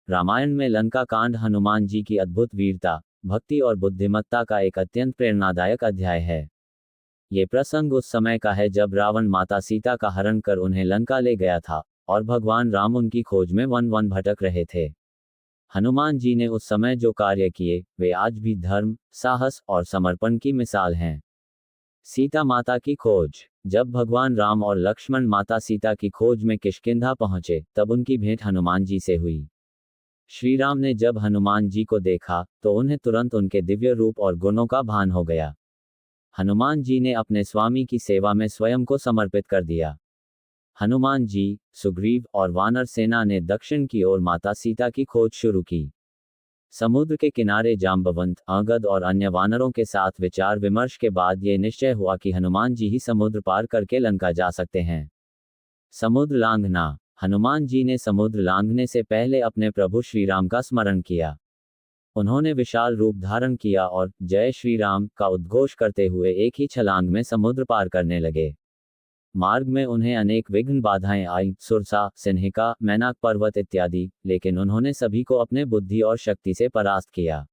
रामायण में लंका कांड हनुमान जी की अद्भुत वीरता, भक्ति और बुद्धिमत्ता का एक अत्यंत प्रेरणादायक अध्याय है। ये प्रसंग उस समय का है जब रावण माता सीता का हरण कर उन्हें लंका ले गया था और भगवान राम उनकी खोज में वन वन भटक रहे थे। हनुमान जी ने उस समय जो कार्य किए वे आज भी धर्म, साहस और समर्पण की मिसाल हैं। सीता माता की खोज। जब भगवान राम और लक्ष्मण माता सीता की खोज में किष्किंधा पहुंचे तब उनकी भेंट हनुमान जी से हुई। श्री राम ने जब हनुमान जी को देखा तो उन्हें तुरंत उनके दिव्य रूप और गुणों का भान हो गया। हनुमान जी ने अपने स्वामी की सेवा में स्वयं को समर्पित कर दिया। हनुमान जी, सुग्रीव और वानर सेना ने दक्षिण की ओर माता सीता की खोज शुरू की। समुद्र के किनारे जाम्बवंत, अंगद और अन्य वानरों के साथ विचार विमर्श के बाद ये निश्चय हुआ कि हनुमान जी ही समुद्र पार करके लंका जा सकते हैं। समुद्र लांघना। हनुमान जी ने समुद्र लांघने से पहले अपने प्रभु श्री राम का स्मरण किया। उन्होंने विशाल रूप धारण किया और जय श्री राम का उद्घोष करते हुए एक ही छलांग में समुद्र पार करने लगे। मार्ग में उन्हें अनेक विघ्न बाधाएं आईं, सुरसा, सिन्हिका, मैनाक पर्वत इत्यादि, लेकिन उन्होंने सभी को अपने बुद्धि और शक्ति से परास्त किया।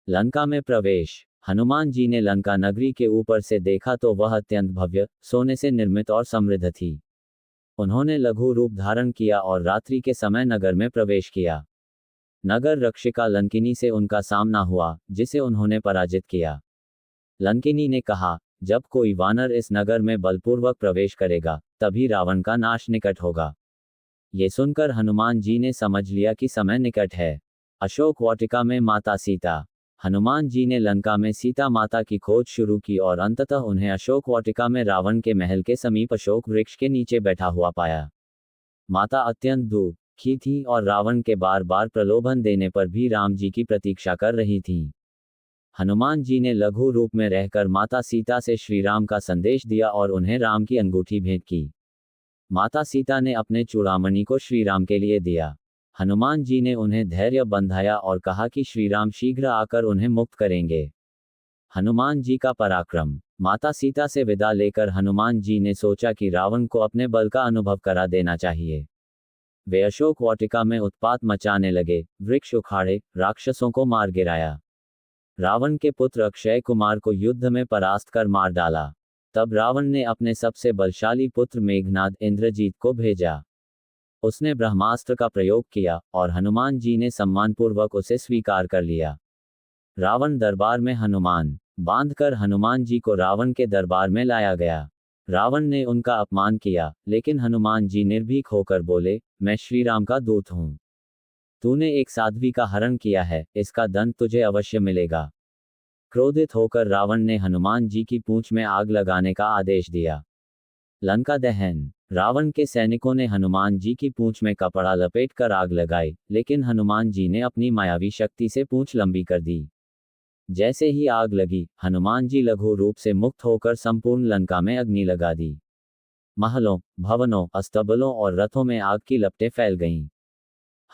लंका में प्रवेश। हनुमान जी ने लंका नगरी के ऊपर से देखा तो वह अत्यंत भव्य, सोने से निर्मित और समृद्ध थी। उन्होंने लघु रूप धारण किया और रात्रि के समय नगर में प्रवेश किया। नगर रक्षिका लंकिनी से उनका सामना हुआ, जिसे उन्होंने पराजित किया। लंकिनी ने कहा, जब कोई वानर इस नगर में बलपूर्वक प्रवेश करेगा तभी रावण का नाश निकट होगा। ये सुनकर हनुमान जी ने समझ लिया कि समय निकट है। अशोक वाटिका में माता सीता। हनुमान जी ने लंका में सीता माता की खोज शुरू की और अंततः उन्हें अशोक वाटिका में रावण के महल के समीप अशोक वृक्ष के नीचे बैठा हुआ पाया। माता अत्यंत दुखी थी और रावण के बार बार प्रलोभन देने पर भी राम जी की प्रतीक्षा कर रही थीं। हनुमान जी ने लघु रूप में रहकर माता सीता से श्री राम का संदेश दिया और उन्हें राम की अंगूठी भेंट की। माता सीता ने अपने चूड़ामणि को श्री राम के लिए दिया। हनुमान जी ने उन्हें धैर्य बंधाया और कहा कि श्री राम शीघ्र आकर उन्हें मुक्त करेंगे। हनुमान जी का पराक्रम। माता सीता से विदा लेकर हनुमान जी ने सोचा कि रावण को अपने बल का अनुभव करा देना चाहिए। वे अशोक वाटिका में उत्पात मचाने लगे, वृक्ष उखाड़े, राक्षसों को मार गिराया। रावण के पुत्र अक्षय कुमार को युद्ध में परास्त कर मार डाला। तब रावण ने अपने सबसे बलशाली पुत्र मेघनाद इंद्रजीत को भेजा। उसने ब्रह्मास्त्र का प्रयोग किया और हनुमान जी ने सम्मानपूर्वक उसे स्वीकार कर लिया। रावण दरबार में हनुमान। बांधकर हनुमान जी को रावण के दरबार में लाया गया। रावण ने उनका अपमान किया, लेकिन हनुमान जी निर्भीक होकर बोले, मैं श्री राम का दूत हूं। तूने एक साध्वी का हरण किया है, इसका दंड तुझे अवश्य मिलेगा। क्रोधित होकर रावण ने हनुमान जी की पूंछ में आग लगाने का आदेश दिया। लंका दहन। रावण के सैनिकों ने हनुमान जी की पूंछ में कपड़ा लपेटकर आग लगाई, लेकिन हनुमान जी ने अपनी मायावी शक्ति से पूंछ लंबी कर दी। जैसे ही आग लगी, हनुमान जी लघु रूप से मुक्त होकर संपूर्ण लंका में अग्नि लगा दी। महलों, भवनों, अस्तबलों और रथों में आग की लपटें फैल गईं।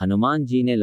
हनुमान जी ने